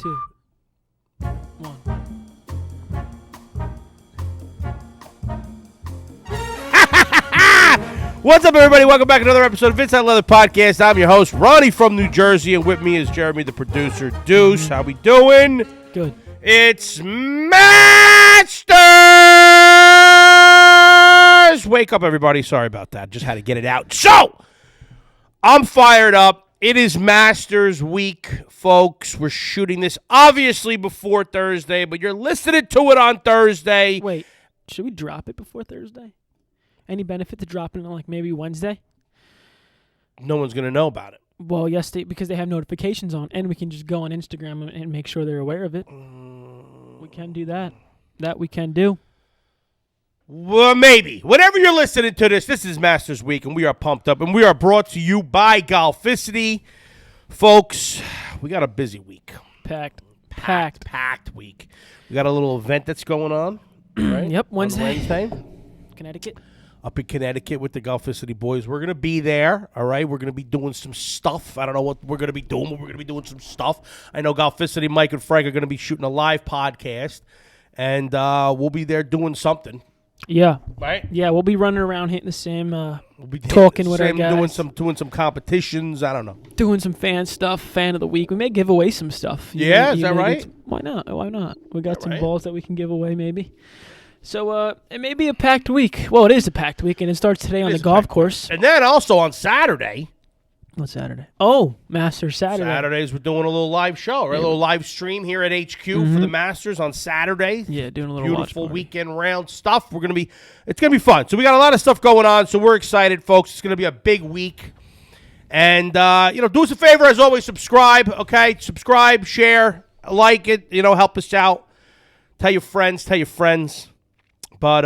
2, 1. What's up, everybody? Welcome back to another episode of Inside Leather Podcast. I'm your host, Ronnie from New Jersey, and with me is Jeremy, the producer. Deuce, how we doing? Good. It's Masters! Wake up, everybody. Sorry about that. Just had to get it out. So, I'm fired up. It is Masters week, folks. We're shooting this obviously before Thursday, but you're listening to it on Thursday. Wait, should we drop it before Thursday? Any benefit to dropping it on like maybe Wednesday? No one's going to know about it. Well, yes, because they have notifications on, and we can just go on Instagram and make sure they're aware of it. We can do that. That we can do. Well, maybe. Whenever you're listening to this, this is Masters Week, and we are pumped up, and we are brought to you by Golficity. Folks, we got a busy week. Packed week. We got a little event that's going on, right? Yep, Wednesday. Connecticut. Up in Connecticut with the Golficity boys. We're going to be there, all right? We're going to be doing some stuff. I don't know what we're going to be doing, but we're going to be doing some stuff. I know Golficity, Mike and Frank are going to be shooting a live podcast, and we'll be there doing something. Yeah. Right? Yeah, we'll be running around hitting the same, we'll be talking with our guys. Doing some competitions. I don't know. Doing some fan stuff, fan of the week. We may give away some stuff. Yeah, is that right? Why not? We got some balls that we can give away maybe. So it may be a packed week. Well, it is a packed week, and it starts today on the golf course. And then also on Saturday. What's Saturday? Oh, Masters Saturday. Saturdays we're doing a little live show, right? A little live stream here at HQ for the Masters on Saturday. Yeah, doing a little beautiful weekend round stuff. It's gonna be fun. So we got a lot of stuff going on. So we're excited, folks. It's gonna be a big week. And do us a favor as always. Subscribe, okay? Subscribe, share, like it. Help us out. Tell your friends. But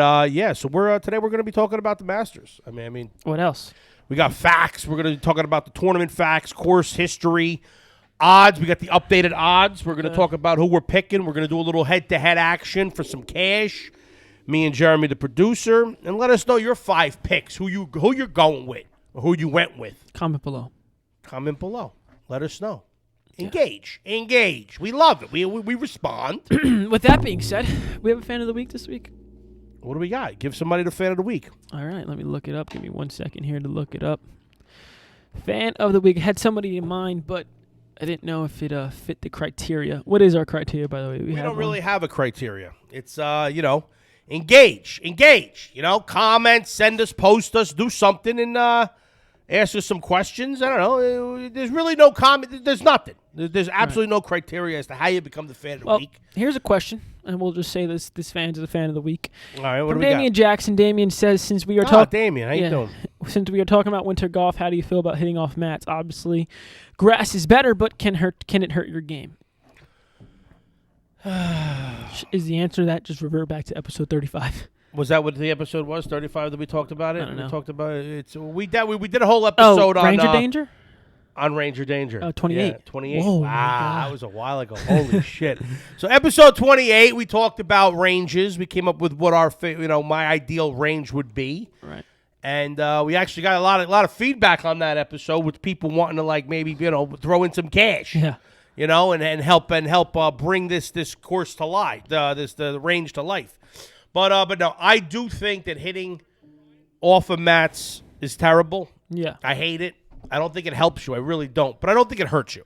so today we're going to be talking about the Masters. I mean, what else? We got facts. We're going to be talking about the tournament facts, course history, odds. We got the updated odds. We're going to talk about who we're picking. We're going to do a little head-to-head action for some cash. Me and Jeremy, the producer, and let us know your 5 picks. Who you're going with, or who you went with. Comment below. Let us know. Engage. We love it. We respond. With that being said, we have a fan of the week this week. What do we got? Give somebody the fan of the week. All right, let me look it up. Give me 1 second here to look it up. Fan of the week. I had somebody in mind, but I didn't know if it fit the criteria. What is our criteria, by the way? We don't really have a criteria. It's, engage. Comment, send us, post us, do something, and ask us some questions. I don't know. There's really no comment. There's nothing. There's absolutely no criteria as to how you become the fan of the week. Here's a question, and we'll just say this fan's the fan of the week. All right, what From do we Damian got? Jackson. Damian says, since we are talking... Damian, how you doing? Since we are talking about winter golf, how do you feel about hitting off mats? Obviously, grass is better, but can it hurt your game? Is the answer to that just revert back to episode 35? Was that what the episode was? 35 that we talked about it? I don't know. We talked about it. We did a whole episode on Ranger Danger? On Ranger Danger. Oh, 28. Yeah, 28. Whoa, wow, that was a while ago. Holy shit. So episode 28, we talked about ranges. We came up with what our my ideal range would be. Right. And we actually got a lot of feedback on that episode with people wanting to maybe throw in some cash. Yeah. And help bring this course to life, the range to life. But no, I do think that hitting off of mats is terrible. Yeah. I hate it. I don't think it helps you. I really don't. But I don't think it hurts you.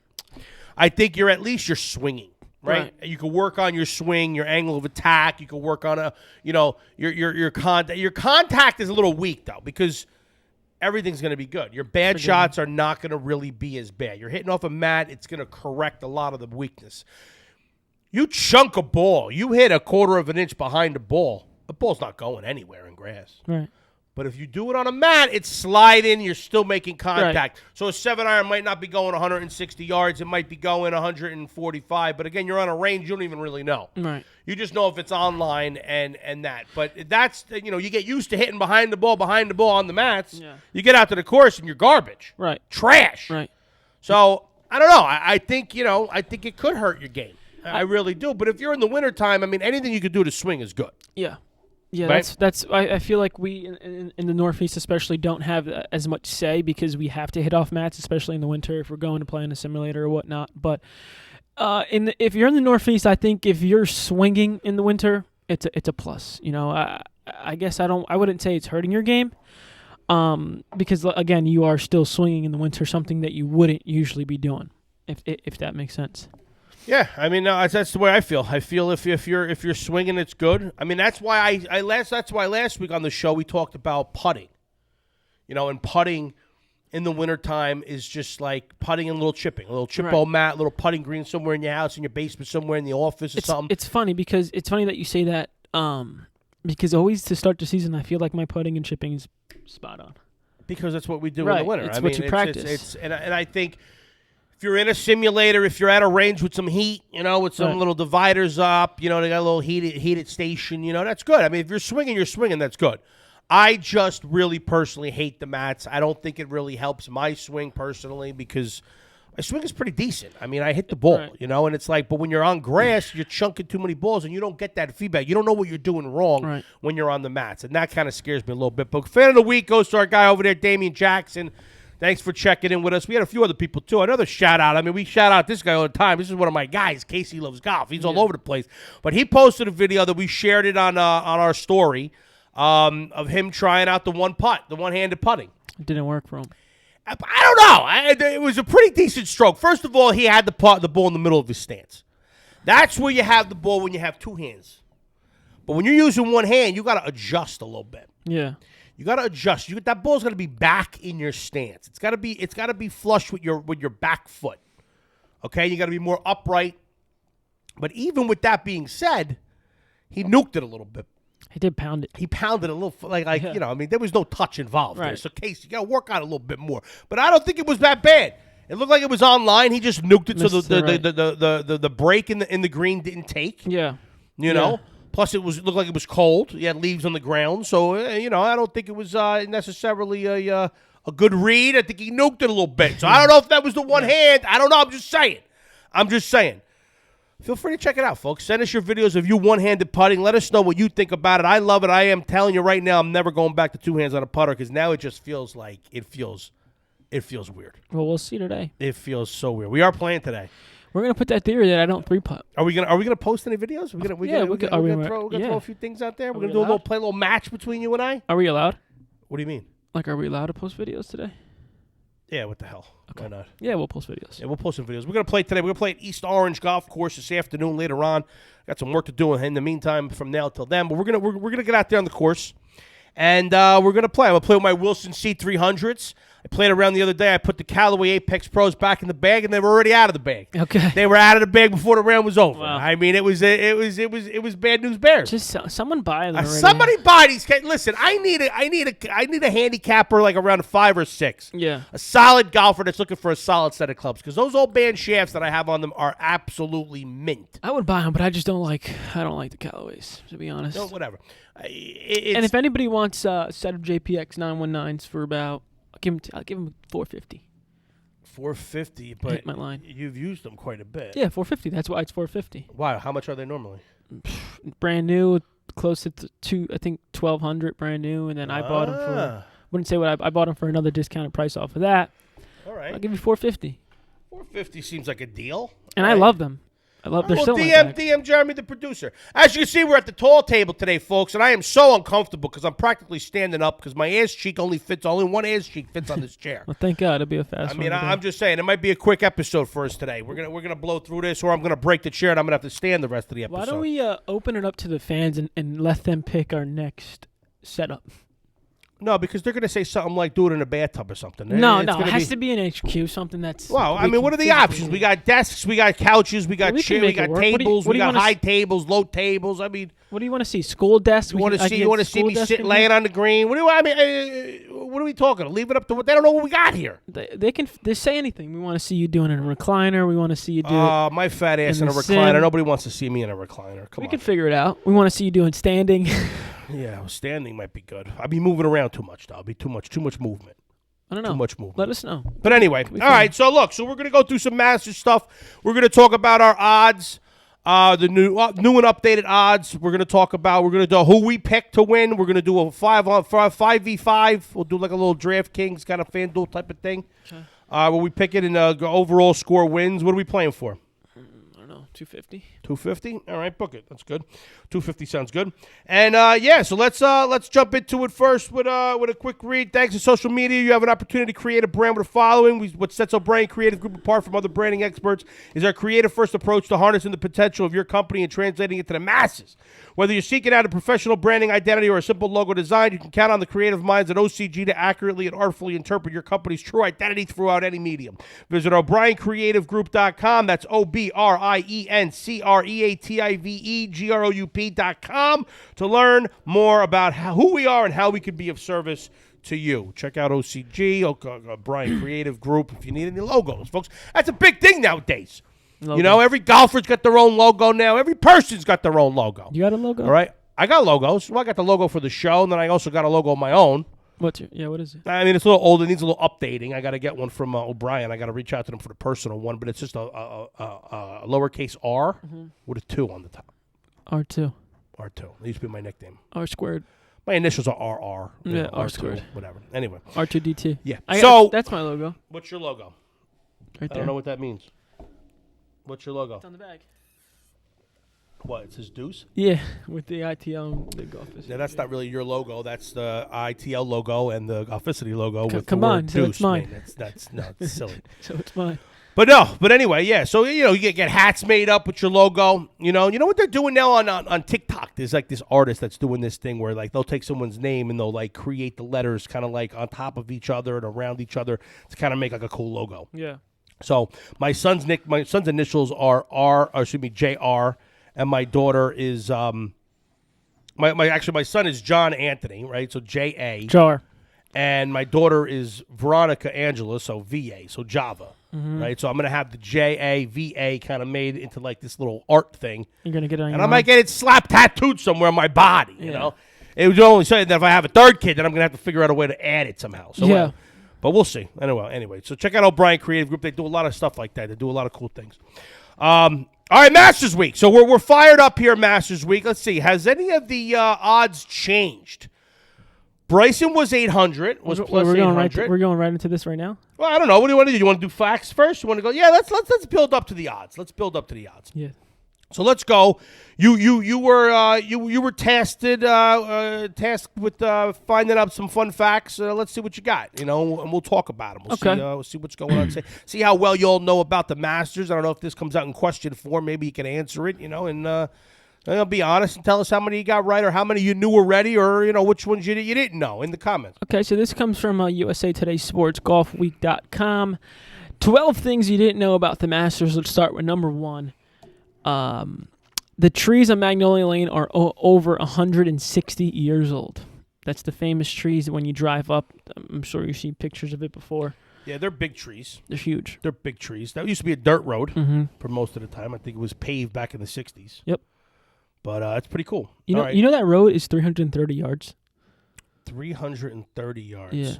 I think you're swinging, right? You can work on your swing, your angle of attack. You can work on your contact. Your contact is a little weak though because everything's going to be good. Your bad shots are not going to really be as bad. You're hitting off a mat. It's going to correct a lot of the weakness. You chunk a ball. You hit a 1/4 of an inch behind the ball's not going anywhere in grass. Right. But if you do it on a mat, it's sliding. You're still making contact. Right. So a 7-iron might not be going 160 yards. It might be going 145. But again, you're on a range you don't even really know. Right. You just know if it's online and that. But that's, you get used to hitting behind the ball on the mats. Yeah. You get out to the course and you're garbage. Right. Trash. Right. So I don't know. I think it could hurt your game. I really do. But if you're in the wintertime, anything you could do to swing is good. Yeah. Yeah, right? that's. I feel like we in the Northeast especially don't have as much say because we have to hit off mats, especially in the winter if we're going to play in a simulator or whatnot. But If you're in the Northeast, I think if you're swinging in the winter, it's a plus. You know, I guess I wouldn't say it's hurting your game, because again, you are still swinging in the winter, something that you wouldn't usually be doing, if that makes sense. Yeah, I mean, that's the way I feel. I feel if you're swinging, it's good. I mean, that's why that's why last week on the show we talked about putting. You know, and putting in the wintertime is just like putting and a little chipping, a little chippo mat, a little putting green somewhere in your house, in your basement, somewhere in the office or something. It's funny that you say that, because always to start the season, I feel like my putting and chipping is spot on. Because that's what we do in the winter. It's what you practice. And I think if you're in a simulator, if you're at a range with some heat, you know, with some little dividers up, you know, they got a little heated station, you know, that's good. I mean, if you're swinging, that's good. I just really personally hate the mats. I don't think it really helps my swing personally because my swing is pretty decent. I mean, I hit the ball, you know, and it's like, but when you're on grass, you're chunking too many balls and you don't get that feedback. You don't know what you're doing wrong when you're on the mats, and that kind of scares me a little bit. But fan of the week goes to our guy over there, Damian Jackson. Thanks for checking in with us. We had a few other people, too. Another shout-out. I mean, we shout out this guy all the time. This is one of my guys. Casey Loves Golf. He's all over the place. But he posted a video that we shared it on our story of him trying out the one-handed putting. It didn't work for him. I don't know. It was a pretty decent stroke. First of all, he had the ball in the middle of his stance. That's where you have the ball when you have two hands. But when you're using one hand, you got to adjust a little bit. Yeah. You got to adjust. That ball's got to be back in your stance. It's got to be flush with your back foot. Okay? You got to be more upright. But even with that being said, he nuked it a little bit. He did pound it. He pounded a little, you know, I mean, there was no touch involved there. So, Casey, you got to work on it a little bit more. But I don't think it was that bad. It looked like it was online. He just nuked it so the break in the green didn't take. Yeah. You know? Plus, it looked like it was cold. He had leaves on the ground. So, you know, I don't think it was necessarily a good read. I think he nuked it a little bit. So, I don't know if that was the one hand. I don't know. I'm just saying. Feel free to check it out, folks. Send us your videos of you one-handed putting. Let us know what you think about it. I love it. I am telling you right now, I'm never going back to two hands on a putter because now it just feels like it feels weird. Well, we'll see today. It feels so weird. We are playing today. We're gonna put that theory that I don't three-putt. Are we gonna post any videos? We're gonna throw a few things out there. We're gonna play a little match between you and I. Are we allowed? What do you mean? Like, are we allowed to post videos today? Yeah, what the hell? Okay. Why not? Yeah, we'll post videos. Yeah, we'll post some videos. We're going to play today. We're going to play at East Orange Golf Course this afternoon later on. Got some work to do in the meantime from now till then. But we're going to get out there on the course. And we're going to play. I'm going to play with my Wilson C300s. I played around the other day. I put the Callaway Apex Pros back in the bag, and they were already out of the bag. Okay. They were out of the bag before the round was over. Wow. I mean, it was bad news bears. Just someone buy them. Somebody buy these. Listen, I need a handicapper like around a 5 or 6. Yeah. A solid golfer that's looking for a solid set of clubs because those old band shafts that I have on them are absolutely mint. I would buy them, but I just don't like. I don't like the Callaways, to be honest. No, whatever. And if anybody wants a set of JPX 919s for about. I'll give him $450. $450, but hit my line. You've used them quite a bit. Yeah, $450. That's why it's $450. Wow, how much are they normally? Brand new, close to I think $1,200 brand new, and then I bought them for. Wouldn't say what I bought them for another discounted price off of that. All right, I'll give you $450. $450 seems like a deal. And I love them. They're still DM Jeremy, the producer. As you can see, we're at the tall table today, folks, and I am so uncomfortable because I'm practically standing up because my ass cheek only one ass cheek fits on this chair. Well, thank God, it'll be a fast. I mean, I'm just saying it might be a quick episode for us today. We're gonna blow through this, or I'm gonna break the chair and I'm gonna have to stand the rest of the episode. Why don't we open it up to the fans and let them pick our next setup? No, because they're going to say something like do it in a bathtub or something. No, it has to be an HQ, something that's... Well, I mean, what are the options? We got desks, we got couches, we got chairs, we got tables, we got high tables, low tables. I mean... What do you want to see? School desks? You want to see me sitting laying on the green? What are we talking? Leave it up to what? They don't know what we got here. They say anything. We want to see you doing it in a recliner. We want to see you do it my fat ass in a recliner. Nobody wants to see me in a recliner. Come on. We can figure it out. We want to see you doing standing. Yeah, well, standing might be good. I'll be moving around too much, though. I'll be too much movement. I don't know. Too much movement. Let us know. But anyway, all right. So look, we're going to go through some Masters stuff. We're going to talk about our odds, the new and updated odds. We're going to do who we picked to win. We're going to do a 5v5. We'll do like a little DraftKings kind of FanDuel type of thing. Okay. Where we pick it and overall score wins. What are we playing for? 250. 250. All right, book it. That's good. 250 sounds good. And so let's jump into it first with a quick read. Thanks to social media, you have an opportunity to create a brand with a following. What sets our brand creative group apart from other branding experts is our creative first approach to harnessing the potential of your company and translating it to the masses. Whether you're seeking out a professional branding identity or a simple logo design, you can count on the creative minds at OCG to accurately and artfully interpret your company's true identity throughout any medium. Visit O'BrienCreativeGroup.com. That's OBRIENCREATIVEGROUP.com to learn more about who we are and how we can be of service to you. Check out OCG, O'Brien Creative Group, if you need any logos, folks. That's a big thing nowadays. Logo. You know, every golfer's got their own logo now. Every person's got their own logo. You got a logo? All right. I got logos. Well, I got the logo for the show, and then I also got a logo of my own. What is it? I mean, it's a little old. It needs a little updating. I got to get one from O'Brien. I got to reach out to them for the personal one, but it's just a lowercase r with a 2 on the top. R2. R2. That used to be my nickname. R squared. My initials are RR. Yeah, R R2, squared. Whatever. Anyway. R2D2. Yeah. That's my logo. What's your logo? Right there. I don't know what that means. What's your logo? It's on the bag. What? It says Deuce? Yeah, with the ITL and the golf. Yeah, that's not really your logo. That's the ITL logo and the Golficity logo with come the word on, Deuce. so it's mine. Man, that's it's silly. So it's mine. But anyway, yeah. So you get hats made up with your logo. You know what they're doing now on TikTok. There's like this artist that's doing this thing where like they'll take someone's name and they'll like create the letters kind of like on top of each other and around each other to kind of make like a cool logo. Yeah. So my son's initials are JR, and my daughter is my son is John Anthony, right? So JA. Jar. And my daughter is Veronica Angela, so VA, so Java, right? So I'm gonna have the JAVA kind of made into like this little art thing. You're gonna get it on and I might get it slap tattooed somewhere on my body. Yeah. You know, it was only saying that if I have a third kid, then I'm gonna have to figure out a way to add it somehow. So yeah. But we'll see. Anyway, so check out O'Brien Creative Group. They do a lot of stuff like that. They do a lot of cool things. All right, Masters Week. So we're fired up here, Masters Week. Let's see. Has any of the odds changed? Bryson was 800. Was plus 800. We're going right into this right now. Well, I don't know. What do you want to do? You want to do facts first? You want to go? Yeah, let's build up to the odds. Let's build up to the odds. Yeah. So let's go. You were tasked with finding out some fun facts. Let's see what you got. You know, and we'll talk about them. We'll see what's going on. See how well you all know about the Masters. I don't know if this comes out in question form. Maybe you can answer it. You know, and be honest and tell us how many you got right or how many you knew already, or you know which ones you didn't know in the comments. Okay, so this comes from USA Today Sports GolfWeek.com. 12 things you didn't know about the Masters. Let's start with number 1. The trees on Magnolia Lane are over 160 years old. That's the famous trees that when you drive up. I'm sure you've seen pictures of it before. Yeah, they're big trees. They're huge. They're big trees. That used to be a dirt road for most of the time. I think it was paved back in the 60s. Yep. But it's pretty cool. You know that road is 330 yards? 330 yards. Yeah.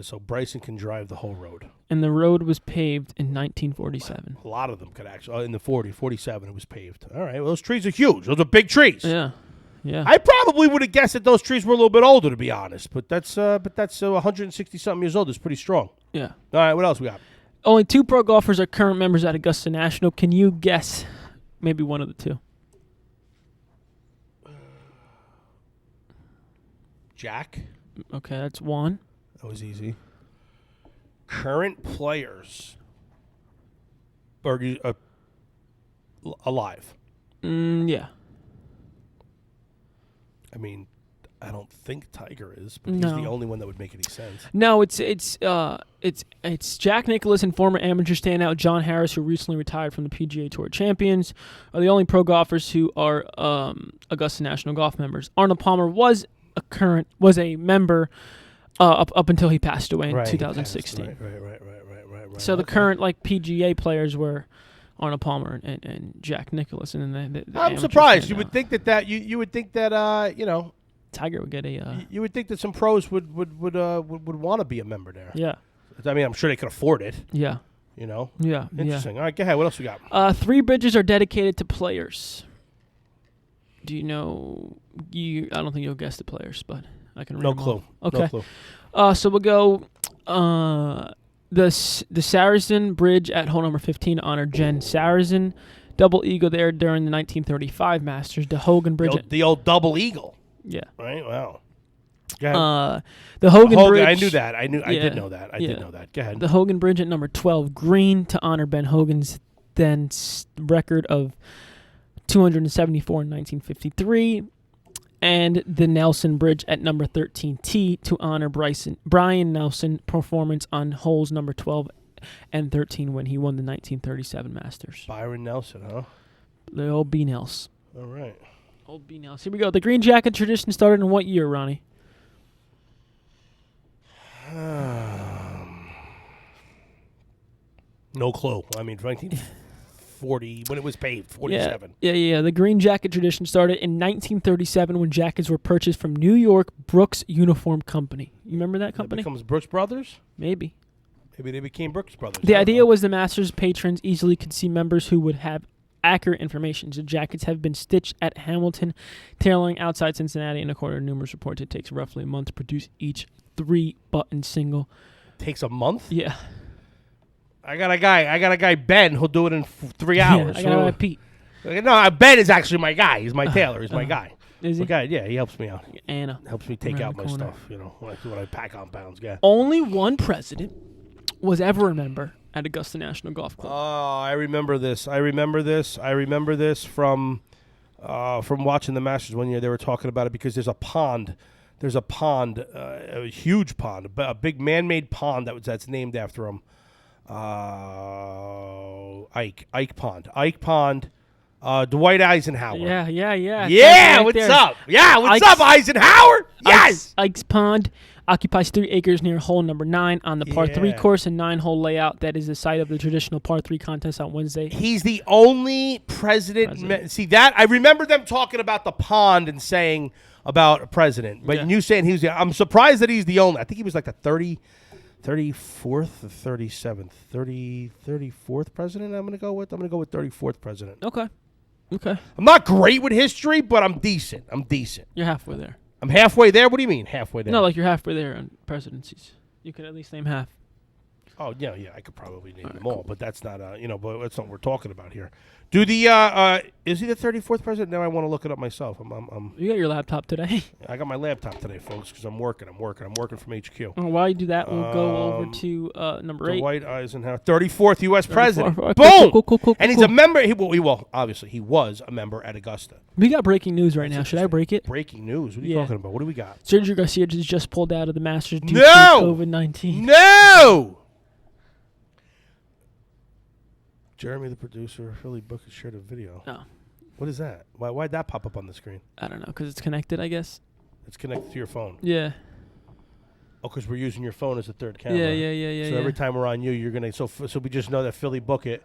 So Bryson can drive the whole road. And the road was paved in 1947. A lot of them could actually. In the 47, it was paved. All right. Well, those trees are huge. Those are big trees. Yeah. Yeah. I probably would have guessed that those trees were a little bit older, to be honest. But that's 160-something years old. It's pretty strong. Yeah. All right. What else we got? Only 2 pro golfers are current members at Augusta National. Can you guess maybe one of the 2? Jack. Okay, that's 1. That was easy. Current players are alive. Yeah. I mean, I don't think Tiger is, but No. he's the only one that would make any sense. No, it's Jack Nicklaus and former amateur standout John Harris, who recently retired from the PGA Tour Champions, are the only pro golfers who are Augusta National Golf members. Arnold Palmer was a member up until he passed away in 2016. Right. So the current PGA players were Arnold Palmer and Jack Nicklaus, and then the I'm surprised. You would think that you would think that you know, Tiger would get a. You would think that some pros would want to be a member there. Yeah. I mean, I'm sure they could afford it. Yeah. You know. Yeah. Interesting. All right, go ahead. What else we got? 3 bridges are dedicated to players. Do you know? I don't think you'll guess the players, but I can read them clue. all. Okay. No clue. So we'll go. The Saracen Bridge at hole number 15 to honor Jen Saracen. double eagle there during the 1935 Masters. The Hogan Bridge. The old double eagle. Yeah. Right. Wow. Go ahead. The Hogan Bridge. I knew that. I did know that. I did know that. Go ahead. The Hogan Bridge at number 12, green, to honor Ben Hogan's then record of 274 in 1953. And the Nelson Bridge at number 13, T, to honor Brian Nelson performance on holes number 12 and 13 when he won the 1937 Masters. Byron Nelson, huh? The old B Nels. All right. Old B Nels. Here we go. The green jacket tradition started in what year, Ronnie? No clue. I mean, 1940, when it was paved, 47. Yeah. The green jacket tradition started in 1937 when jackets were purchased from New York Brooks Uniform Company. You remember that company? That becomes Brooks Brothers? Maybe. Maybe they became Brooks Brothers. The idea was the Masters patrons easily could see members who would have accurate information. The jackets have been stitched at Hamilton, tailoring outside Cincinnati, and according to numerous reports, it takes roughly a month to produce each 3-button single. Takes a month? Yeah. I got a guy, Ben, who'll do it in 3 hours. I got a guy, Pete. No, Ben is actually my guy. He's my tailor. He's my guy. Is he? Okay, yeah, he helps me out. Anna. Helps me take out my stuff, when I pack on pounds. Yeah. Only one president was ever a member at Augusta National Golf Club. Oh, I remember this. I remember this from watching the Masters one year. They were talking about it because there's a pond. There's a pond, a huge pond, a big man-made pond that's named after him. Ike Pond. Dwight Eisenhower. Yeah. Yeah, right what's there. up? Yeah, what's up, Eisenhower? Yes! Ike's Pond occupies 3 acres near hole number 9 on the par 3 course and 9-hole layout that is the site of the traditional par 3 contest on Wednesday. He's the only president. See that? I remember them talking about the pond and saying about a president. But you saying he was I'm surprised that he's the only. I think he was like the 34th or 37th. 34th president I'm going to go with. I'm going to go with 34th president. Okay. I'm not great with history, but I'm decent. You're halfway there. I'm halfway there? What do you mean, halfway there? No, like you're halfway there on presidencies. You could at least name half. Oh, yeah, I could probably name them all, but that's not, but that's not what we're talking about here. Do the, is he the 34th president? Now I want to look it up myself. You got your laptop today. I got my laptop today, folks, because I'm working from HQ. While you do that, we'll go over to number 8. Dwight Eisenhower, 34th U.S. president. Right, Boom! Cool. And he's a member, obviously, he was a member at Augusta. We got breaking news right now. Should I break it? Breaking news? What are you talking about? What do we got? Sergio Garcia just pulled out of the Masters due to COVID-19. No! Jeremy, the producer, Philly Booker shared a video. Oh. What is that? Why'd that pop up on the screen? I don't know, because it's connected, I guess. It's connected to your phone. Yeah. Oh, because we're using your phone as a third camera. Yeah. So every time we're on you, you're going to... So we just know that Philly Bucket,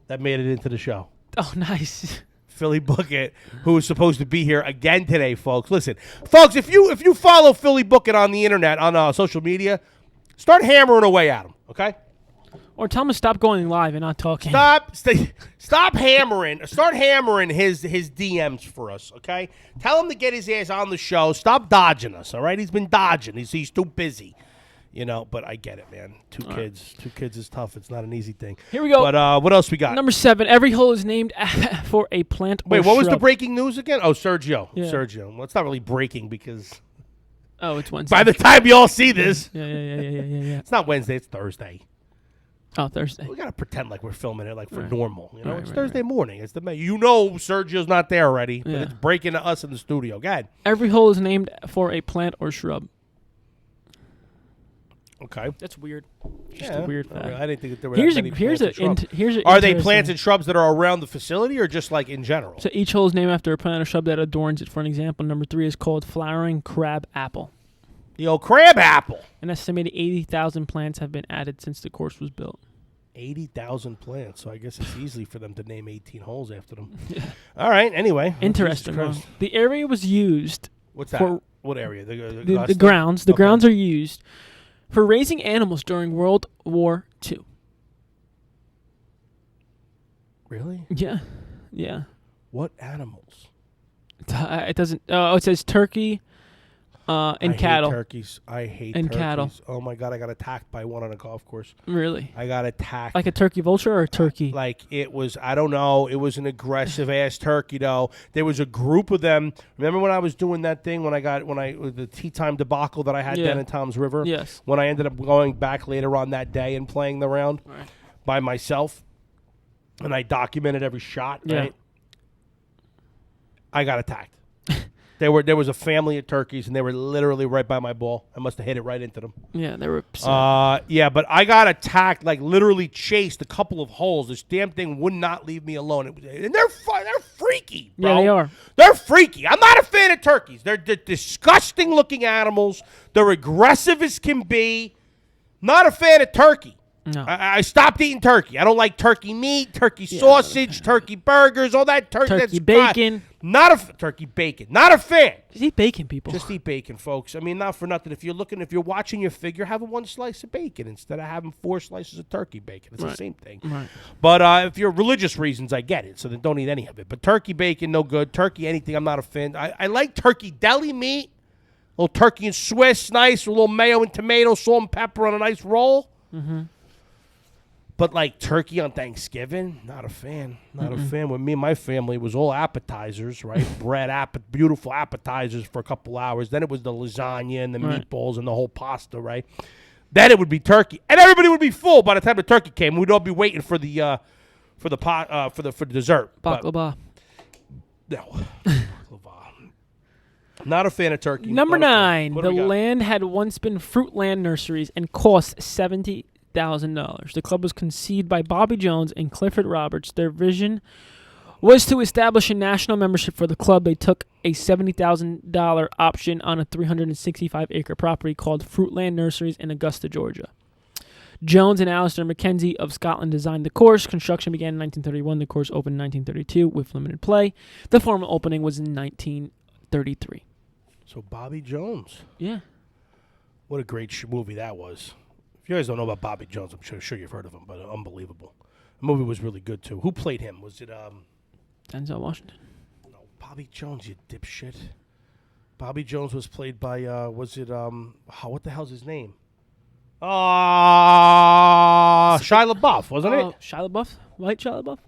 that made it into the show. Oh, nice. Philly Bucket, who is supposed to be here again today, folks. Listen, folks, if you follow Philly Bucket on the internet, on social media, start hammering away at him, okay? Or tell him to stop going live and not talking. Stop hammering. Start hammering his DMs for us, okay? Tell him to get his ass on the show. Stop dodging us, all right? He's been dodging. He's too busy, but I get it, man. Two kids is tough. It's not an easy thing. Here we go. But what else we got? Number 7. Every hole is named for a plant or Wait, what was the shrub. breaking news again? Oh, Sergio. Yeah. Sergio. Well, it's not really breaking because it's Wednesday. by the time you all see this, Yeah. it's not Wednesday. It's Thursday. Oh, Thursday. We gotta pretend like we're filming it like for Right. normal. It's Right, Thursday morning. It's Sergio's not there already, but Yeah. it's breaking to us in the studio. Go ahead. Every hole is named for a plant or shrub. Okay. That's weird. Just a weird fact. I didn't think that there were Here's that a many here's plants a and shrubs. here's a Are they interesting- plants and shrubs that are around the facility, or just like in general? So each hole is named after a plant or shrub that adorns it. For an example, number 3 is called flowering crab apple. The old crab apple. An estimated 80,000 plants have been added since the course was built. 80,000 plants. So I guess it's easy for them to name 18 holes after them. All right. Anyway. Interesting. The area was used. What's that? For what area? the grounds. The grounds are used for raising animals during World War II. Really? Yeah. What animals? It doesn't. It says turkey, And I cattle. hate turkeys. I hate And turkeys. cattle. Oh my God, I got attacked by one on a golf course. Really? I got attacked. Like a turkey vulture or a turkey? Like it was, I don't know. It was an aggressive ass turkey though. There was a group of them. Remember when I was doing that thing the tea time debacle that I had down in Tom's River? Yes. When I ended up going back later on that day and playing the round by myself, and I documented every shot. Yeah. Right. I got attacked. There was a family of turkeys, and they were literally right by my ball. I must have hit it right into them. Yeah, they were upset. Yeah, but I got attacked, like literally chased a couple of holes. This damn thing would not leave me alone. And they're freaky, bro. Yeah, they are. They're freaky. I'm not a fan of turkeys. They're disgusting looking animals. They're aggressive as can be. Not a fan of turkey. No. I stopped eating turkey. I don't like turkey meat, turkey sausage, turkey burgers, all that Turkey bacon. Turkey bacon. Not a fan. Just eat bacon, people. Just eat bacon, folks. I mean, not for nothing. If you're watching your figure, have one slice of bacon instead of having 4 slices of turkey bacon. It's the same thing. Right. But if you're religious reasons, I get it. So then don't eat any of it. But turkey bacon, no good. Turkey, anything, I'm not a fan. I like turkey deli meat. A little turkey and Swiss, nice. A little mayo and tomato, salt and pepper on a nice roll. Mm-hmm. But like turkey on Thanksgiving, not a fan. Not a fan. With me and my family, it was all appetizers, right? Beautiful appetizers for a couple hours. Then it was the lasagna and the meatballs and the whole pasta, right? Then it would be turkey, and everybody would be full by the time the turkey came. We'd all be waiting for the dessert. Baklava. No, not a fan of turkey. Number 9. The land had once been Fruitland Nurseries and cost $70,000. The club was conceived by Bobby Jones and Clifford Roberts. Their vision was to establish a national membership for the club. They took a $70,000 option on a 365-acre property called Fruitland Nurseries in Augusta, Georgia. Jones and Alistair Mackenzie of Scotland designed the course. Construction began in 1931. The course opened in 1932 with limited play. The formal opening was in 1933. So Bobby Jones. Yeah. What a great movie that was. If you guys don't know about Bobby Jones, I'm sure you've heard of him, but unbelievable. The movie was really good, too. Who played him? Was it... Denzel Washington. No, Bobby Jones, you dipshit. Bobby Jones was played by, what the hell's his name? Shia LaBeouf, wasn't it? Shia LaBeouf? White Shia LaBeouf?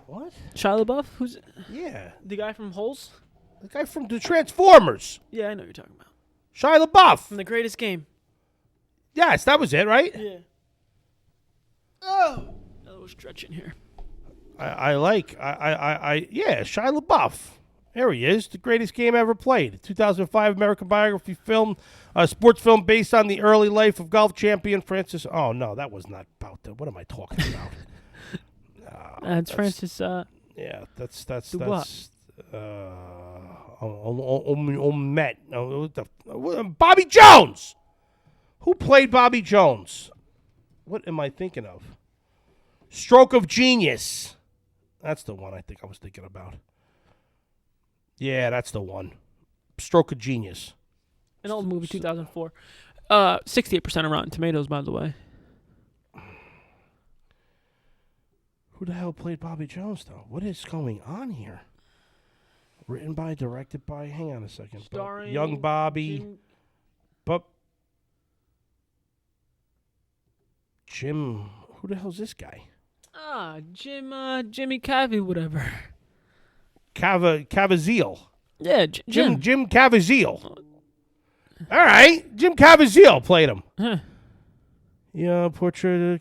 What? Shia LaBeouf? Who's... Yeah. The guy from Holes? The guy from the Transformers. Yeah, I know what you're talking about. Shia LaBeouf. From The Greatest Game. Yes, that was it, right? Yeah. Oh! A little stretch in here. Yeah, Shia LaBeouf. There he is, the greatest game ever played. 2005 American biography film, sports film based on the early life of golf champion Francis. Oh, no, that was not about that. What am I talking about? That's Francis. Yeah, that's Bobby Jones. Who played Bobby Jones? What am I thinking of? Stroke of Genius. That's the one I think I was thinking about. Yeah, that's the one. Stroke of Genius. An old movie, 2004. 68% of Rotten Tomatoes, by the way. Who the hell played Bobby Jones, though? What is going on here? Written by, directed by, hang on a second. Starring Young Bobby. Jim, who the hell's this guy? Jimmy Cavey, whatever. Caviezel. Yeah, Jim. Jim Caviezel. All right, Jim Caviezel played him. Huh. Yeah, portrayed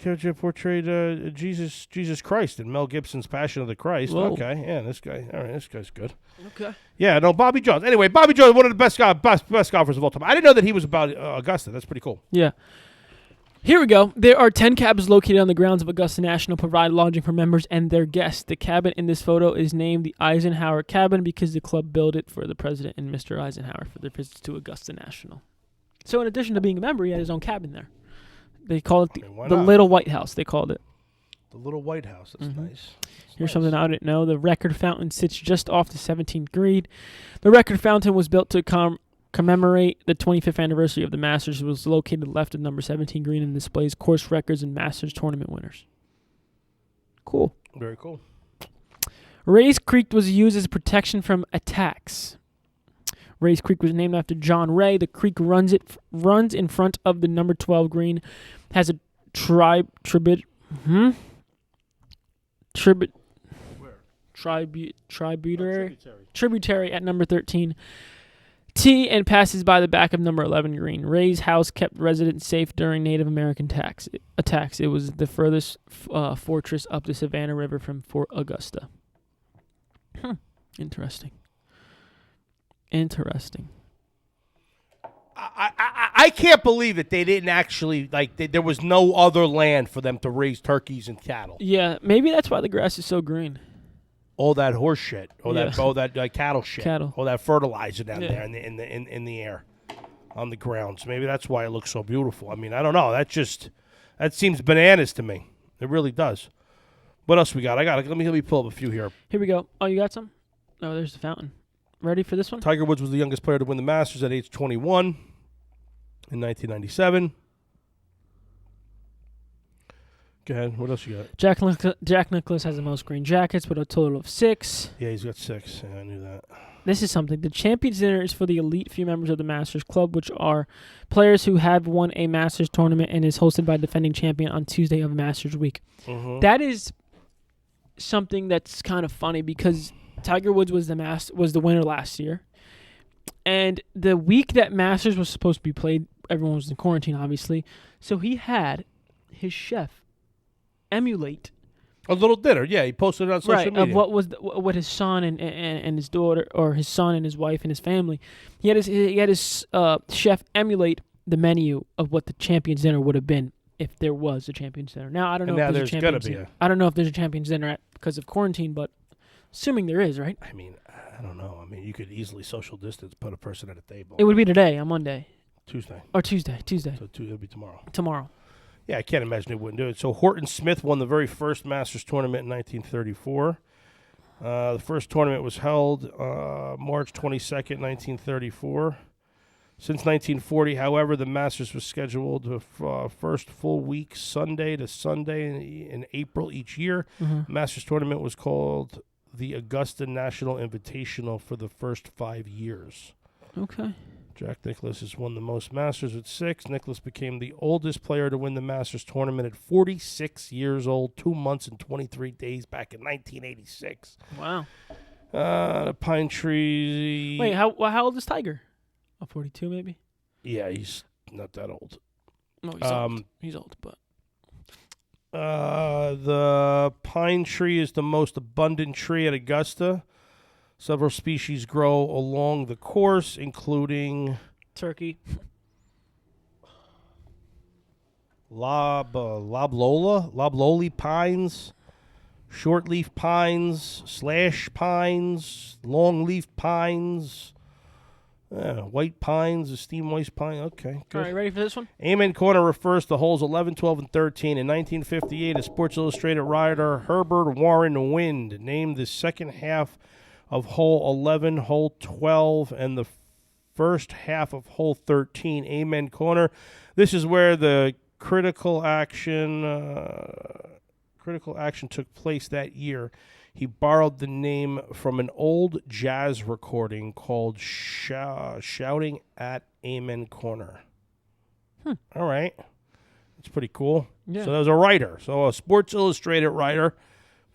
Jesus Christ in Mel Gibson's Passion of the Christ. Whoa. Okay, yeah, this guy. All right, this guy's good. Okay. Yeah, no, Bobby Jones. Anyway, Bobby Jones, one of the best golfers of all time. I didn't know that he was about Augusta. That's pretty cool. Yeah. Here we go. There are 10 cabins located on the grounds of Augusta National, provide lodging for members and their guests. The cabin in this photo is named the Eisenhower Cabin because the club built it for the president and Mr. Eisenhower for their visits to Augusta National. So in addition to being a member, he had his own cabin there. They call it the Little White House, they called it. The Little White House. That's nice. Here's something I didn't know. The record fountain sits just off the 17th green. The record fountain was built to commemorate the 25th anniversary of the Masters. It was located left of number 17 green and displays course records and Masters tournament winners. Cool. Very cool. Race Creek was used as protection from attacks. Ray's Creek was named after John Ray. The creek runs in front of the number 12 green. Has a tributary at number 13 T and passes by the back of number 11 green. Ray's house kept residents safe during Native American attacks. It was the furthest fortress up the Savannah River from Fort Augusta. Interesting. I can't believe that they didn't actually, there was no other land for them to raise turkeys and cattle. Yeah, maybe that's why the grass is so green. All that horse shit, that cattle shit, Cattle. all that fertilizer down there in the air, on the ground. So maybe that's why it looks so beautiful. I mean, I don't know. That seems bananas to me. It really does. What else we got? Let me pull up a few here. Here we go. Oh, you got some? Oh, there's the fountain. Ready for this one? Tiger Woods was the youngest player to win the Masters at age 21 in 1997. Go ahead. What else you got? Jack Nicklaus has the most green jackets with a total of 6. Yeah, he's got 6. Yeah, I knew that. This is something. The Champions Dinner is for the elite few members of the Masters Club, which are players who have won a Masters tournament and is hosted by defending champion on Tuesday of Masters Week. Mm-hmm. That is something that's kind of funny because Tiger Woods was the winner last year. And the week that Masters was supposed to be played, everyone was in quarantine, obviously. So he had his chef emulate a little dinner. Yeah, he posted it on social media. Of what his son and his daughter, or his son and his wife and his family. He had his chef emulate the menu of what the Champions Dinner would have been if there was a Champions Dinner. Now I don't know if there's a Champions Dinner. I don't know if there's a Champions Dinner because of quarantine, but assuming there is, right? I mean, I don't know. I mean, you could easily social distance, put a person at a table. It would be today, on Monday. Tuesday. So it'll be tomorrow. Tomorrow. Yeah, I can't imagine they wouldn't do it. So Horton Smith won the very first Masters tournament in 1934. The first tournament was held March 22nd, 1934. Since 1940, however, the Masters was scheduled the first full week, Sunday to Sunday in April each year. Mm-hmm. The Masters tournament was called the Augusta National Invitational for the first 5 years. Okay. Jack Nicklaus has won the most Masters with 6. Nicklaus became the oldest player to win the Masters tournament at 46 years old, 2 months and 23 days back in 1986. Wow. Pine Tree. Wait, how old is Tiger? 42 maybe? Yeah, he's not that old. No, he's old. He's old, but. The pine tree is the most abundant tree at Augusta. Several species grow along the course, including turkey, loblolly pines, shortleaf pines, slash pines, longleaf pines, white pines, esteemed white pine. Okay, good. All right, ready for this one? Amen Corner refers to holes 11, 12, and 13. In 1958, a Sports Illustrated writer, Herbert Warren Wind, named the second half of hole 11, hole 12, and the first half of hole 13, Amen Corner. This is where the critical action took place that year. He borrowed the name from an old jazz recording called Shouting at Amen Corner. All right. That's pretty cool. Yeah. So that was a writer. So a Sports Illustrated writer,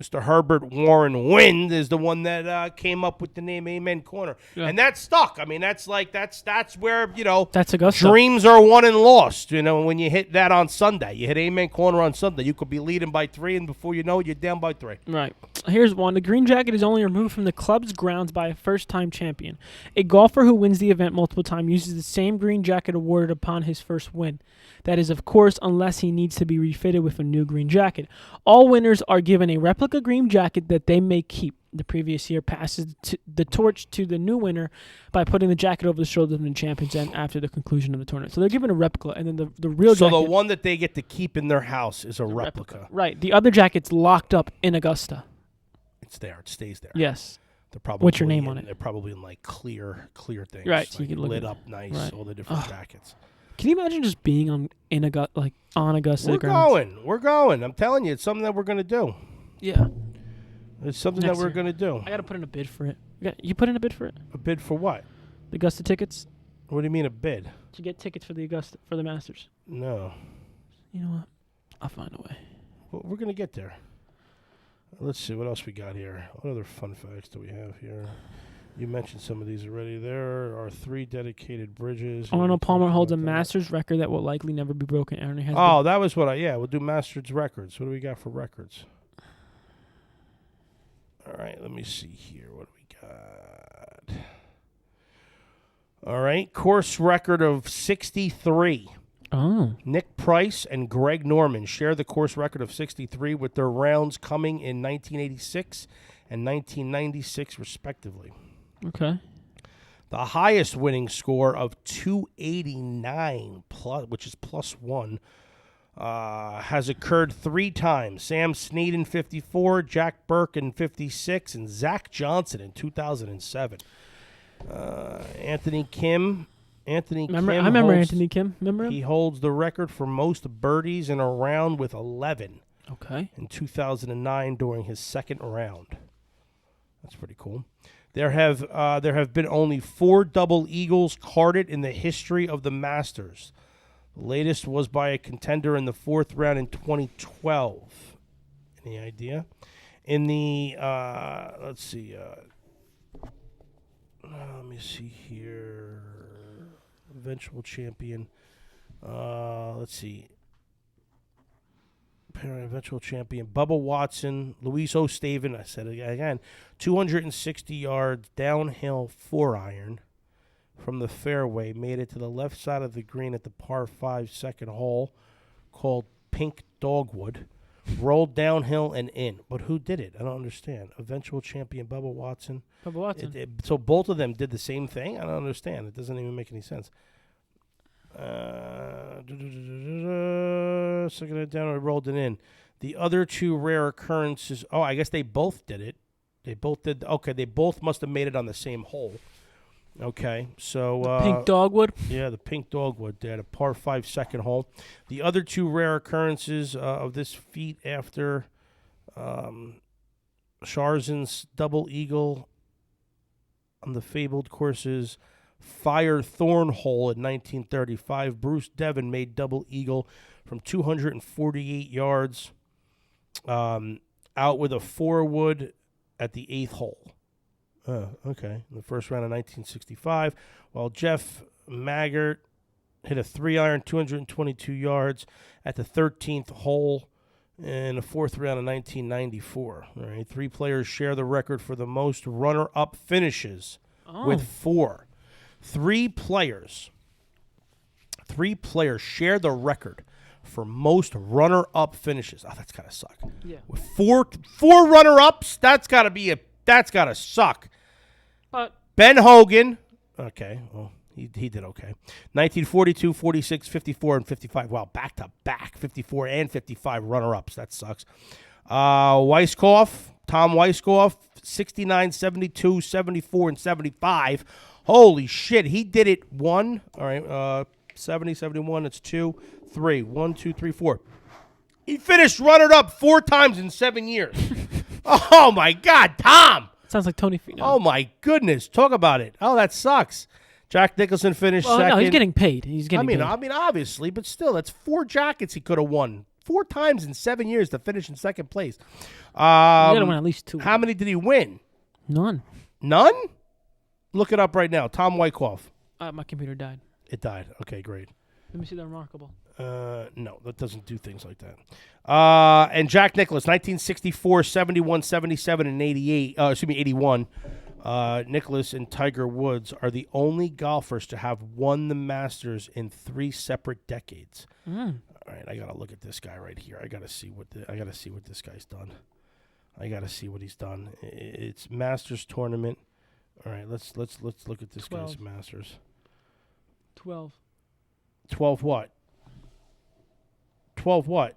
Mr. Herbert Warren Wind, is the one that came up with the name Amen Corner. Yeah. And that stuck. I mean, that's where, that's Augusta. Dreams are won and lost. When you hit that on Sunday. You hit Amen Corner on Sunday. You could be leading by 3, and before you know it, you're down by 3. Right. Here's one. The green jacket is only removed from the club's grounds by a first-time champion. A golfer who wins the event multiple times uses the same green jacket awarded upon his first win. That is, of course, unless he needs to be refitted with a new green jacket. All winners are given a replica green jacket that they may keep. The previous year passes the torch to the new winner by putting the jacket over the shoulders of the champions and after the conclusion of the tournament. So they're given a replica, and then the real jacket... So the one that they get to keep in their house is a replica. Right. The other jacket's locked up in Augusta. It's there. It stays there. Yes. They're probably what's your name on it? They're probably in clear things. Right. So you can look lit up nice, right. All the different jackets. Can you imagine just being on Augusta? We're going. I'm telling you, it's something that we're going to do. Yeah. It's something that we're going to do. I got to put in a bid for it. You put in a bid for it? A bid for what? The Augusta tickets? What do you mean a bid? To get tickets for the Masters. No. You know what? I'll find a way. Well, we're going to get there. Let's see. What else we got here? What other fun facts do we have here? You mentioned some of these already. There are 3 dedicated bridges. Arnold Palmer holds a Masters record that will likely never be broken. Aaron has that was what we'll do Masters records. What do we got for records? All right, let me see here. What do we got? All right, course record of 63. Oh. Nick Price and Greg Norman share the course record of 63 with their rounds coming in 1986 and 1996, respectively. Okay. The highest winning score of 289, which is +1, has occurred 3 times. Sam Snead in 54, Jack Burke in 56, and Zach Johnson in 2007. Anthony Kim. I remember Anthony Kim. Remember him? He holds the record for most birdies in a round with 11. Okay. In 2009 during his second round. That's pretty cool. There have been only 4 double eagles carded in the history of the Masters. The latest was by a contender in the 4th round in 2012. Any idea? In the let's see. Let me see here. Eventual champion. Let's see. Eventual champion Bubba Watson, Luis Ostaven. I said it again. 260 yards downhill 4-iron from the fairway, made it to the left side of the green at the par 5 second hole, called Pink Dogwood. Rolled downhill and in. But who did it? I don't understand. Eventual champion Bubba Watson. Bubba Watson. So both of them did the same thing? I don't understand. It doesn't even make any sense. Second it down and rolled it in. The other 2 rare occurrences. Oh, I guess they both did it. They both did. Okay, they both must have made it on the same hole. Okay, so the Pink Dogwood. Yeah, the Pink Dogwood. They had a par 5 second hole. The other 2 rare occurrences of this feat after Scharzen's double eagle on the fabled courses Fire Thorn Hole in 1935. Bruce Devon made double eagle from 248 yards out with a 4-wood at the 8th hole. Okay. In the first round of 1965, while Jeff Maggart hit a 3-iron 222 yards at the 13th hole in the 4th round of 1994. All right. 3 players share the record for the most runner-up finishes with 4. 3 players share the record for most runner-up finishes. Oh, that's gotta suck. Yeah. With four runner-ups, that's gotta suck. But Ben Hogan, okay, well, he did okay. 1942, 46, 54, and 55. Wow, back-to-back, 54 and 55 runner-ups. That sucks. Tom Weiskopf, 69, 72, 74, and 75. Holy shit, he did it 1. All right, 70, 71, that's 2, 3. 1, 2, 3, 4. He finished runner-up 4 times in 7 years. Oh, my God, Tom. Sounds like Tony Finau. Oh, my goodness. Talk about it. Oh, that sucks. Jack Nicholson finished second. No, he's getting paid. I mean, obviously, but still, that's 4 jackets he could have won. 4 times in 7 years to finish in second place. He got to win at least 2. How many did he win? None. None? Look it up right now. Tom Weiskopf. My computer died. It died. Okay, great. Let me see the remarkable. No, that doesn't do things like that. And Jack Nicklaus, 1964, 71, 77, and 81. Nicklaus and Tiger Woods are the only golfers to have won the Masters in 3 separate decades. All right, I gotta look at this guy right here. I gotta see what this guy's done. I gotta see what he's done. It's Masters tournament. All right, let's look at this 12. guy's Masters. 12. 12 what? 12 what?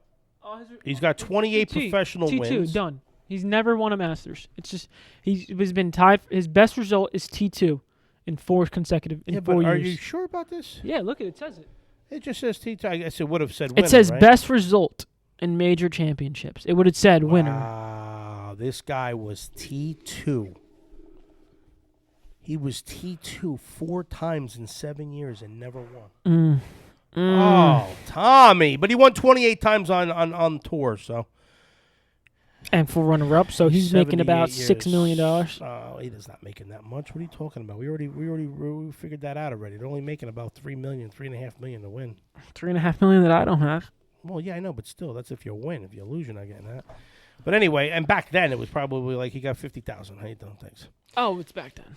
He's got 28 professional T2, wins. done. He's never won a Masters. It's just he's been tied. His best result is T2 in 4 consecutive 4 years. Are you sure about this? Yeah, look at it. It says it. It just says T2. I guess it would have said winner, It says right? best result in major championships. It would have said winner. Wow, this guy was T2. He was T2 4 times in 7 years and never won. Oh, Tommy. But he won 28 times on tour, so. And for runner-up, so he's making about $6 million. Oh, he is not making that much. What are you talking about? We figured that out already. They're only making about $3.5 million to win. $3.5 million that I don't have. Well, yeah, I know, but still, that's if you win. If you lose, you're not getting that. But anyway, and back then it was probably like he got 50,000. How you doing? Thanks. Oh, it's back then.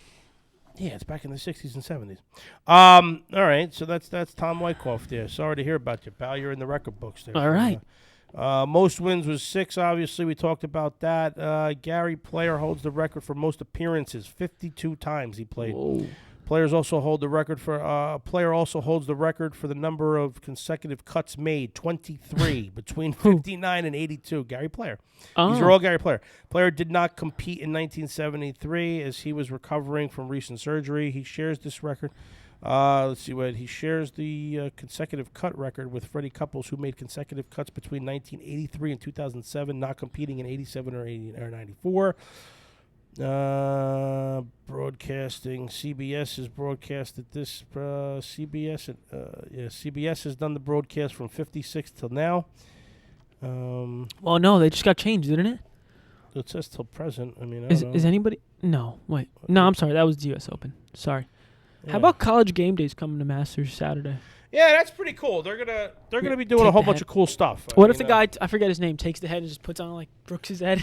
Yeah, it's back in the 60s and 70s. All right, so that's Tom Wyckoff there. Sorry to hear about you, pal. You're in the record books there. All right. Most wins was 6, obviously. We talked about that. Gary Player holds the record for most appearances. 52 times he played. Whoa. Player also holds the record for the number of consecutive cuts made, 23 between 59 and 82. Gary Player. Oh. These are all Gary Player. Player did not compete in 1973 as he was recovering from recent surgery. He shares this record. Let's see what he shares the consecutive cut record with Freddie Couples, who made consecutive cuts between 1983 and 2007, not competing in 87 or 94. Broadcasting. CBS has broadcasted this. CBS has done the broadcast from 56 till now. Well, no, they just got changed, didn't it? It says till present. I mean, Is anybody? No, wait. No, I'm sorry. That was the U.S. Open. Sorry. Yeah. How about College Game Days coming to Masters Saturday? Yeah, that's pretty cool. They're gonna be doing a whole bunch of cool stuff. What if the guy, I forget his name, takes the head and just puts on like Brooks's head?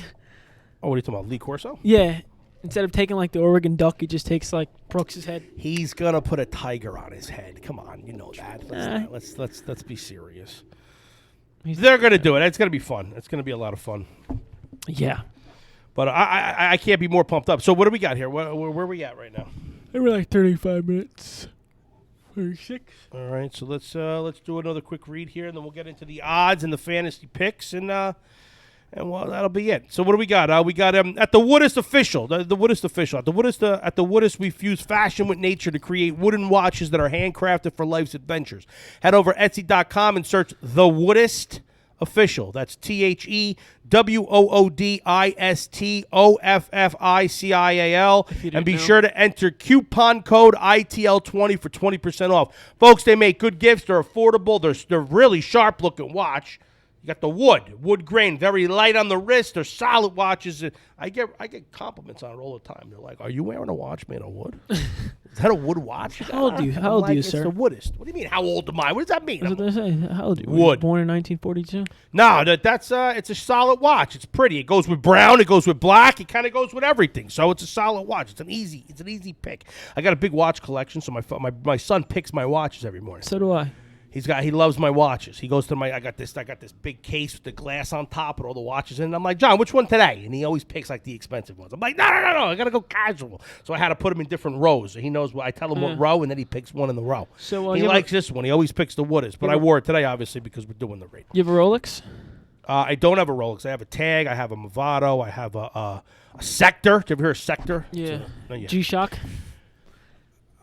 Oh, what are you talking about? Lee Corso? Yeah. Instead of taking like the Oregon Duck, he just takes like Brooks's head. He's gonna put a tiger on his head. Come on, you know that. Let's be serious. They're gonna do it. It's gonna be fun. It's gonna be a lot of fun. Yeah. But I can't be more pumped up. So what do we got here? Where are we at right now? We're like 35 minutes. 36. All right, so let's do another quick read here, and then we'll get into the odds and the fantasy picks, and well, that'll be it. So what do we got? We got at the Woodest Official. The Woodest Official. At the Woodest, we fuse fashion with nature to create wooden watches that are handcrafted for life's adventures. Head over Etsy.com and search The Woodest Official. That's TheWoodistOfficial. And be sure to enter coupon code ITL20 for 20% off. Folks, they make good gifts. They're affordable. They're really sharp looking watch. You got the wood grain, very light on the wrist. They're solid watches. I get compliments on it all the time. They're like, "Are you wearing a watch made of wood? Is that a wood watch?" How old are you? How old are you, sir? It's the Woodest. What do you mean? How old am I? What does that mean? That's what they say. How old are you? Wood. Born in 1942. No, that's it's a solid watch. It's pretty. It goes with brown. It goes with black. It kind of goes with everything. So it's a solid watch. It's an easy pick. I got a big watch collection, so my son picks my watches every morning. So do I. He loves my watches. He goes to I got this big case with the glass on top with all the watches in it. And I'm like, John, which one today? And he always picks like the expensive ones. I'm like, no, I gotta go casual. So I had to put him in different rows. So he knows I tell him what row, and then he picks one in the row. So he likes this one. He always picks the Woodest. But I wore it today, obviously, because we're doing the rate. You have a Rolex? I don't have a Rolex. I have a Tag. I have a Movado. I have a Sector. Did you ever hear of Sector? Yeah. G-Shock.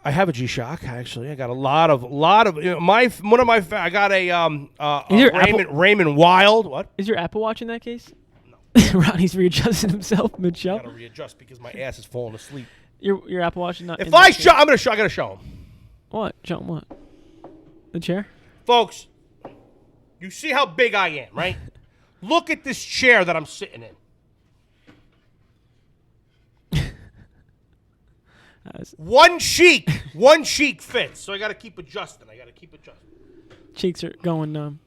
I have a G-Shock, actually. I got a lot of I got a Raymond Wild. What? Is your Apple Watch in that case? No. Ronnie's readjusting himself mid-show. I got to readjust because my ass is falling asleep. Your Apple Watch is not. If I show, I got to show him. What? Show him what? The chair? Folks, you see how big I am, right? Look at this chair that I'm sitting in. One cheek fits, so I got to keep adjusting. Cheeks are going numb.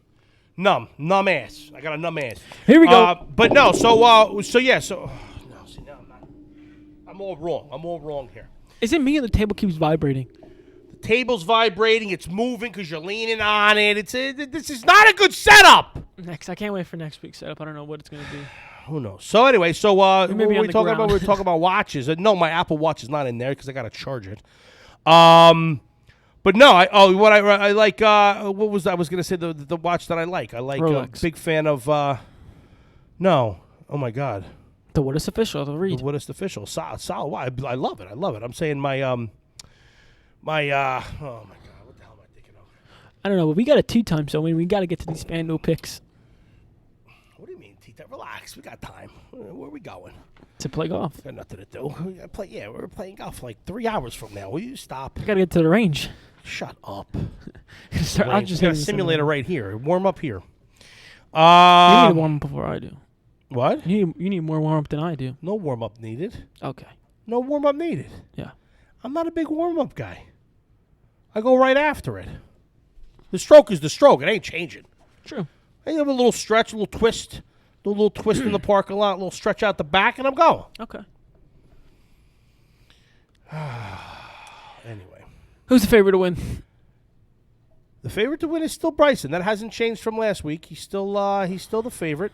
Numb ass. I got a numb ass. Here we go. But no, no. See, now I'm all wrong here. Is it me or the table keeps vibrating? The table's vibrating. It's moving because you're leaning on it. This is not a good setup. I can't wait for next week's setup. I don't know what it's going to be. Who knows? So anyway, what were we talking about? We were talking about watches. No, my Apple Watch is not in there because I got to charge it. But no, I like. What was that? I was going to say the watch that I like. I like. Big fan of. No, oh my God. The Woodest Official. The read. The Woodest Official. Solid. I love it. I'm saying my. Oh my God, what the hell am I thinking of? I don't know, but we got a tea time, so we got to get to these FanDuel picks. What do you mean tea that. Relax. We got time. Where are we going? To play golf. Got nothing to do. We're playing golf for like 3 hours from now. Will you stop? I gotta get to the range. Shut up. I'll just got a simulator right here. Warm up here. You need to warm up before I do. What? You need more warm up than I do. No warm up needed. Okay. No warm up needed. Yeah. I'm not a big warm up guy. I go right after it. The stroke is the stroke. It ain't changing. True. I have a little stretch, a little twist. Do a little twist in the parking lot, a little stretch out the back, and I'm going. Okay. Anyway. Who's the favorite to win? The favorite to win is still Bryson. That hasn't changed from last week. He's still the favorite.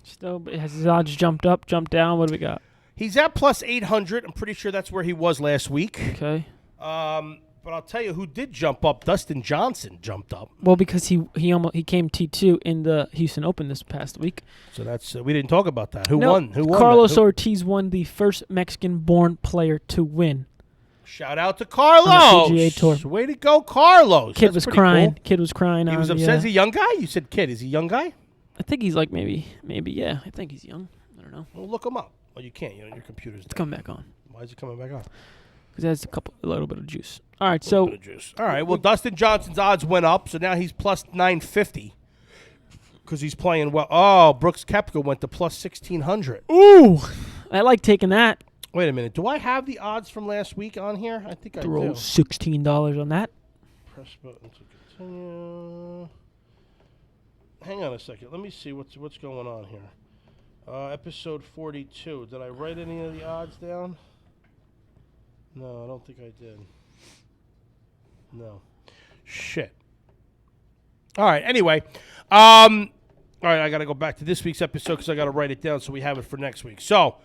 Still, has his odds jumped up, jumped down? What do we got? He's at plus 800. I'm pretty sure that's where he was last week. Okay. But I'll tell you who did jump up. Dustin Johnson jumped up. Well, because he came T2 in the Houston Open this past week. So that's we didn't talk about that. Who won? Carlos Ortiz won the first Mexican-born player to win. Shout out to Carlos. On the PGA Tour. Way to go, Carlos. Kid was crying. Cool. Kid was crying. He was upset. Is he a young guy? You said kid. Is he a young guy? I think he's like maybe, yeah. I think he's young. I don't know. Well, look him up. Well, you can't. Your computer's It's coming back on. Why is it coming back on? Because it has a little bit of juice. All right, so. All right, well, Dustin Johnson's odds went up, so now he's plus 950 because he's playing well. Oh, Brooks Koepka went to plus 1,600. Ooh, I like taking that. Wait a minute. Do I have the odds from last week on here? I think I do. Throw $16 on that. Press button to continue. Hang on a second. Let me see what's going on here. Episode 42. Did I write any of the odds down? No, I don't think I did. No. Shit. All right. Anyway. All right. I got to go back to this week's episode because I got to write it down so we have it for next week. So,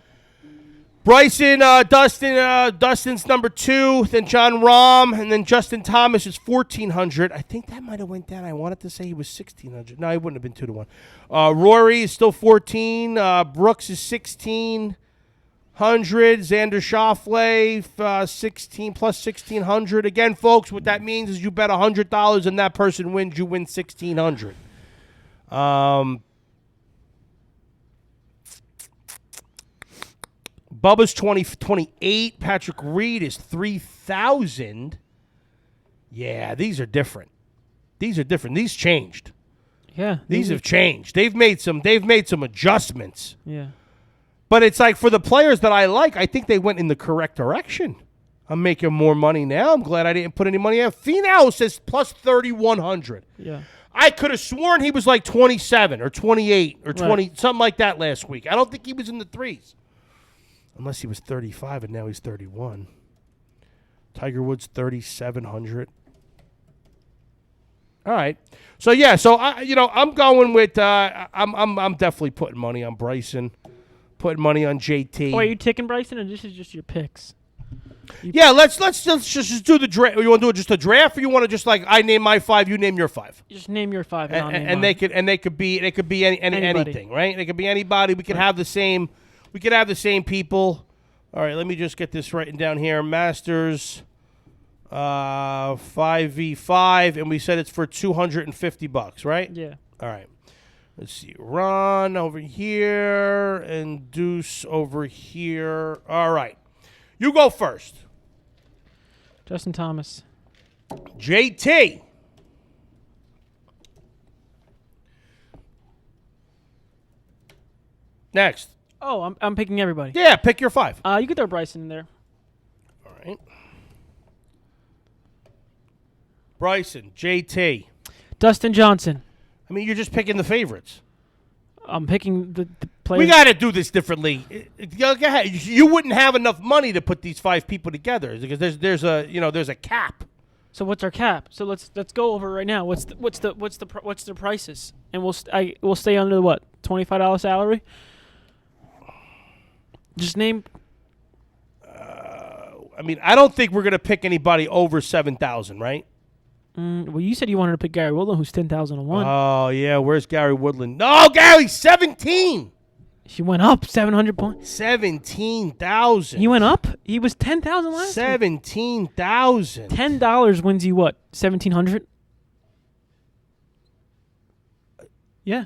Bryson, Dustin's number 2, then John Rahm, and then Justin Thomas is 1,400. I think that might have went down. I wanted to say he was 1,600. No, he wouldn't have been 2-1. Rory is still 14. Brooks is 1,600. Xander Schauffele, 16 plus 1,600. Again, folks, what that means is you bet $100 and that person wins. You win 1,600. Bubba's 28. Patrick Reed is 3,000. Yeah, these are different. These changed. Yeah. These have changed. They've made some adjustments. Yeah. But it's like for the players that I like, I think they went in the correct direction. I'm making more money now. I'm glad I didn't put any money out. Finau says plus 3,100. Yeah. I could have sworn he was like 27 or 28 or 20, right. Something like that last week. I don't think he was in the threes. Unless he was 35 and now he's 31. Tiger Woods 3,700. All right. So yeah, I'm going with I'm definitely putting money on Bryson. Putting money on JT. Oh, are you taking Bryson, or this is just your picks? Yeah, let's just do the draft. You want to do it just a draft, or you want to just like I name my 5, you name your 5? Just name your 5, and I'll name and mine. they could be anything, right? They could be anybody. We could have the same. We could have the same people. All right, let me just get this written down here. Masters, 5v5, and we said it's for $250, right? Yeah. All right. Let's see. Ron over here and Deuce over here. All right. You go first. Justin Thomas. JT. Next. Oh, I'm picking everybody. Yeah, pick your 5. You could throw Bryson in there. All right. Bryson, JT. Dustin Johnson. I mean, you're just picking the favorites. I'm picking the players. We got to do this differently. Go ahead. You wouldn't have enough money to put these 5 people together because there's a cap. So what's our cap? So let's go over it right now. What's the prices? And we'll stay under the what? $25 salary. Just name. I mean, I don't think we're gonna pick anybody over 7,000, right? Well, you said you wanted to pick Gary Woodland, who's 10,001. Oh yeah, where's Gary Woodland? No, Gary's 17. She went up 700 points. 17,000. He went up. He was 10,000 last. 17,000. $10 wins you what? 1,700. Yeah,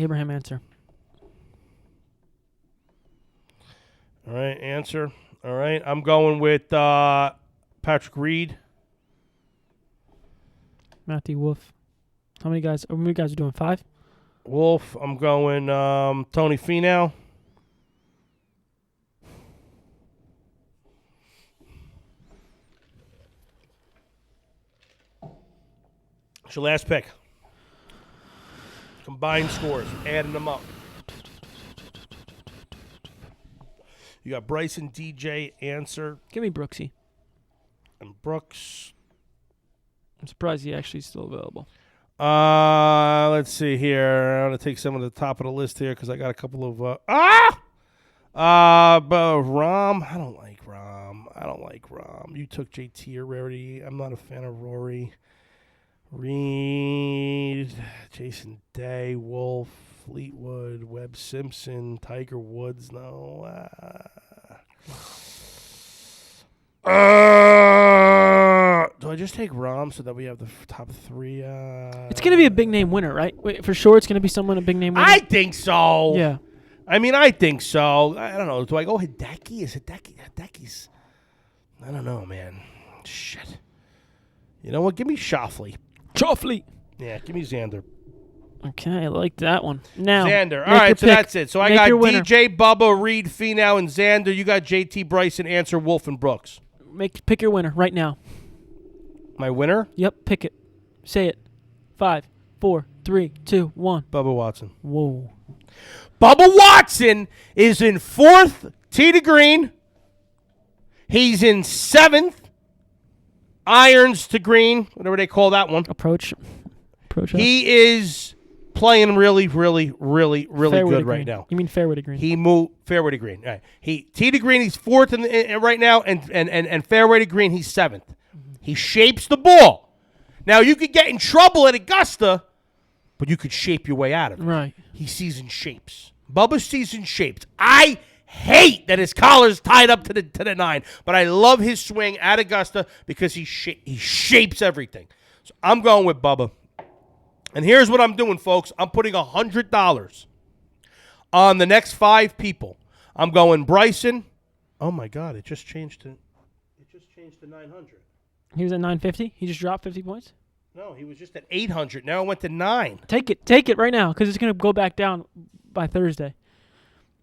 Abraham answer. All right, answer. All right, I'm going with Patrick Reed. Matthew Wolf. How many guys are doing? 5? Wolf. I'm going Tony Finau. It's your last pick. Combined scores, adding them up. You got Bryson, DJ, Answer, Give me Brooksy. and Brooks. I'm surprised he actually is still available. Let's see here. I'm gonna take some of the top of the list here because I got a couple of but Rom. I don't like Rom. You took JT already. I'm not a fan of Rory. Reed, Jason Day, Wolf, Fleetwood, Webb Simpson, Tiger Woods. No. Do I just take Rom so that we have the top 3? It's going to be a big name winner, right? Wait, for sure it's going to be someone a big name winner? I think so. Yeah. I mean, I think so. I don't know. Do I go Hideki? Is Hideki's? I don't know, man. Shit. You know what? Give me Shoffley. Choffley. Yeah, give me Xander. Okay, I like that one. Now, Xander. All right, so pick. that's it. So I Make got your winner. DJ, Bubba, Reed, Finau, and Xander. You got JT, Bryson, Answer, Wolf, and Brooks. Pick your winner right now. My winner? Yep, pick it. Say it. 5, 4, 3, 2, 1. Bubba Watson. Whoa. Bubba Watson is in 4th, tee to green. He's in 7th, irons to green, whatever they call that one. Approach. He is playing really, really, really, really Fairway good to right green. now. You mean fairway to green? He moved fairway to green. All right. He tee to green. He's 4th right now, and fairway to green. He's 7th. He shapes the ball. Now you could get in trouble at Augusta, but you could shape your way out of it. Right. He seasons shapes. Bubba seasons shapes. I hate that his collar's tied up to the 9, but I love his swing at Augusta because he shapes everything. So I'm going with Bubba. And here's what I'm doing, folks. I'm putting $100 on the next 5 people. I'm going Bryson. Oh my God! It just changed to 900. He was at 950. He just dropped 50 points. No, he was just at 800. Now it went to 9. Take it right now because it's going to go back down by Thursday.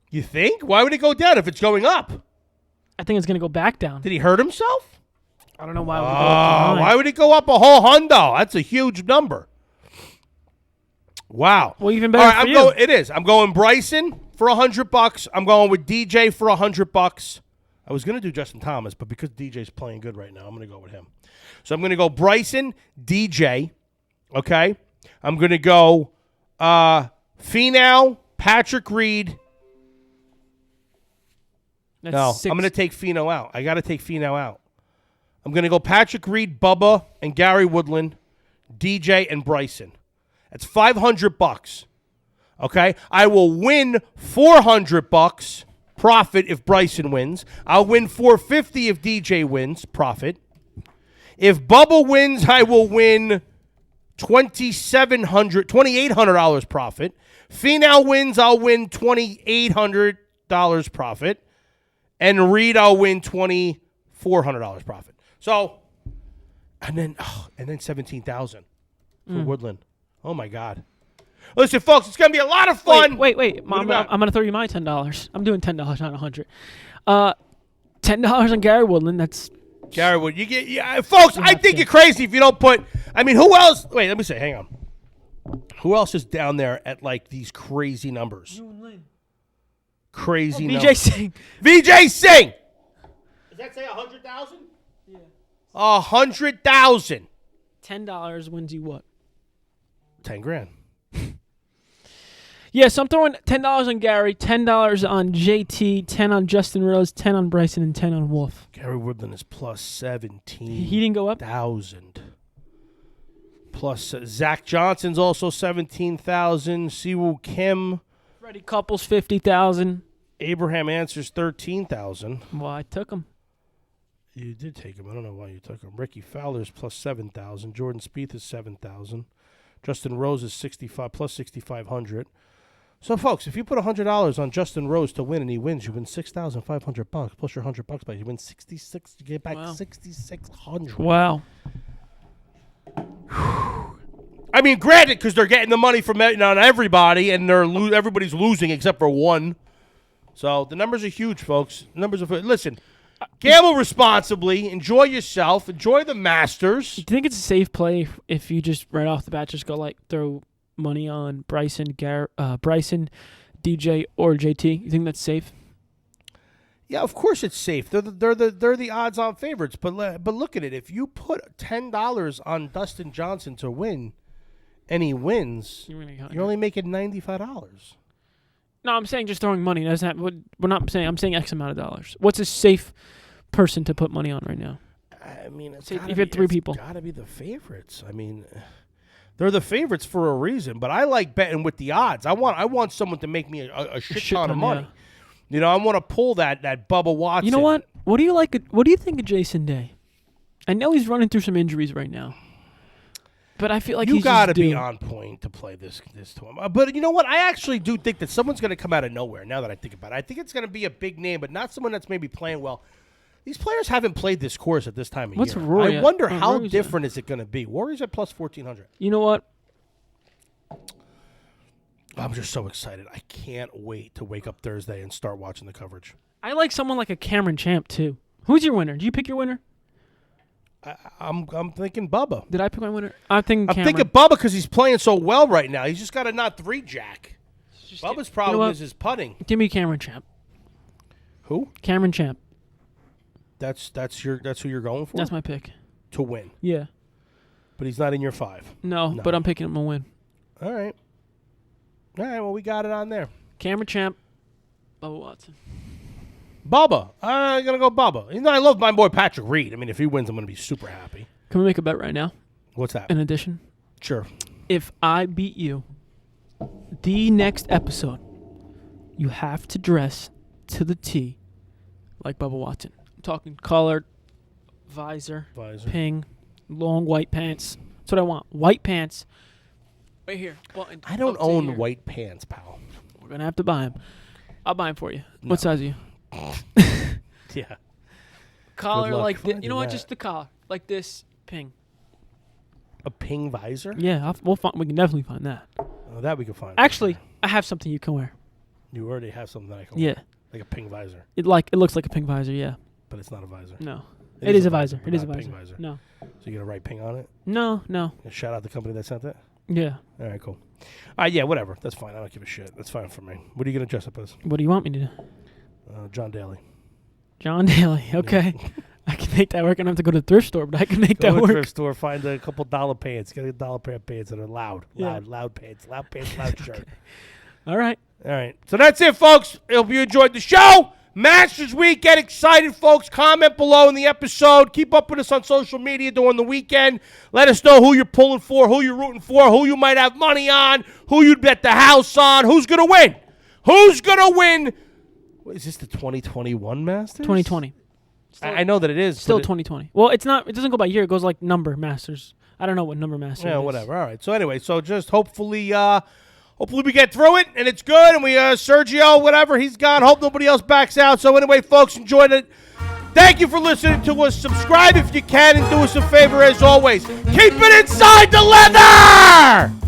You think? Why would it go down if it's going up? I think it's going to go back down. Did he hurt himself? I don't know why. It would go up to 9. Why would it go up a whole hundo? That's a huge number. Wow. Well, even better for you. It is. I'm going Bryson for $100. I'm going with DJ for $100. I was going to do Justin Thomas, but because DJ's playing good right now, I'm going to go with him. So I'm going to go Bryson, DJ. Okay. I'm going to go Finau, Patrick Reed. That's 6. I'm going to take Finau out. I got to take Finau out. I'm going to go Patrick Reed, Bubba, and Gary Woodland, DJ, and Bryson. That's $500. Okay? I will win $400 profit if Bryson wins. I'll win $450 if DJ wins profit. If Bubba wins, I will win $2,800 profit. Finau wins, I'll win $2,800 profit. And Reed, I'll win $2,400 profit. So, and then $17,000 for Woodland. Oh my God! Listen, folks, it's gonna be a lot of fun. Wait! I'm gonna throw you my $10. I'm doing $10, not $100. $10 on Gary Woodland. That's Gary Wood. You get, folks. I think you're crazy if you don't put. I mean, who else? Wait, let me say. Hang on. Who else is down there at like these crazy numbers? Crazy numbers. VJ Singh. VJ Singh. Does that say 100,000? Yeah. 100,000. $10 wins you what? 10 grand. Yeah, so I'm throwing $10 on Gary, $10 on JT, 10 on Justin Rose, 10 on Bryson, and 10 on Wolf. Gary Woodland is plus 17. He didn't go up? 1,000. Plus Zach Johnson's also 17,000. Siwoo Kim. Freddie Couples, 50,000. Abraham Answers 13,000. Well, I took him. You did take him. I don't know why you took him. Ricky Fowler's plus 7,000. Jordan Spieth is 7,000. Justin Rose is 65 plus 6,500. So, folks, if you put $100 on Justin Rose to win and he wins, you win $6,500 plus your $100 back. You win 66. You get back 6,600. Wow. I mean, granted, because they're getting the money from not everybody, and everybody's losing except for one. So the numbers are huge, folks. Listen, gamble responsibly. Enjoy yourself. Enjoy the Masters. Do you think it's a safe play if you just right off the bat just go throw money on Bryson, DJ, or JT? You think that's safe? Yeah, of course it's safe. They're the odds-on favorites. But look at it. If you put $10 on Dustin Johnson to win, and he wins, you're only making $95. No, I'm saying just throwing money. That's not. We're not saying. I'm saying X amount of dollars. What's a safe person to put money on right now? I mean, if you had three people, got to be the favorites. I mean, they're the favorites for a reason. But I like betting with the odds. I want someone to make me a shit ton of money. Yeah. You know, I want to pull that Bubba Watson. You know what? What do you like? What do you think of Jason Day? I know he's running through some injuries right now. But I feel like you got to be on point to play this to him. But you know what? I actually do think that someone's going to come out of nowhere. Now that I think about it, I think it's going to be a big name, but not someone that's maybe playing well. These players haven't played this course at this time of What's year. Rory I wonder how Rory's different is it going to be. Warriors at plus 1,400. You know what? I'm just so excited. I can't wait to wake up Thursday and start watching the coverage. I like someone like a Cameron Champ too. Who's your winner? Did you pick your winner? I'm thinking Bubba. Did I pick my winner? I'm thinking Bubba because he's playing so well right now. He's just got to not three-jack. Bubba's problem is his putting. Give me Cameron Champ. Who? Cameron Champ. That's who you're going for? That's my pick. To win. Yeah. But he's not in your 5. No, but I'm picking him to win. All right. Well, we got it on there. Cameron Champ, Bubba Watson. Bubba. I'm going to go Bubba. You know, I love my boy Patrick Reed. I mean, if he wins, I'm going to be super happy. Can we make a bet right now? What's that? In addition? Sure. If I beat you, the next episode, you have to dress to the T like Bubba Watson. I'm talking collar, visor, ping, long white pants. That's what I want. White pants. Right here. Button. I don't own white pants, pal. We're going to have to buy them. I'll buy them for you. No. What size are you? Yeah. Collar like this. You know what? Just the collar. Like this. Ping. A ping visor? Yeah. We can definitely find that. Oh, that we can find. Actually, I have something you can wear. You already have something that I can wear? Yeah. Like a ping visor? It looks like a ping visor, yeah. But it's not a visor? No. It is a visor. It is a visor. No. So you're going to write ping on it? No. Shout out the company that sent it? Yeah. All right, cool. Yeah, whatever. That's fine. I don't give a shit. That's fine for me. What are you going to dress up as? What do you want me to do? John Daly. John Daly. Okay. Yeah. I can make that work. I don't have to go to the thrift store, but I can make that work. Go to the thrift store, find a couple dollar pants. Get a $1 pair of pants that are loud pants. Loud pants, loud shirt. Okay. All right. So that's it, folks. I hope you enjoyed the show. Masters Week. Get excited, folks. Comment below in the episode. Keep up with us on social media during the weekend. Let us know who you're pulling for, who you're rooting for, who you might have money on, who you'd bet the house on, who's going to win. Who's going to win? What, is this the 2021 Masters? 2020. I know that it is. Still 2020. Well, it's not. It doesn't go by year. It goes like number Masters. I don't know what number Masters is. Whatever. All right. So anyway, just hopefully we get through it, and it's good, and we, Sergio, whatever, he's gone. Hope nobody else backs out. So anyway, folks, enjoyed it. Thank you for listening to us. Subscribe if you can, and do us a favor as always. Keep it inside the leather!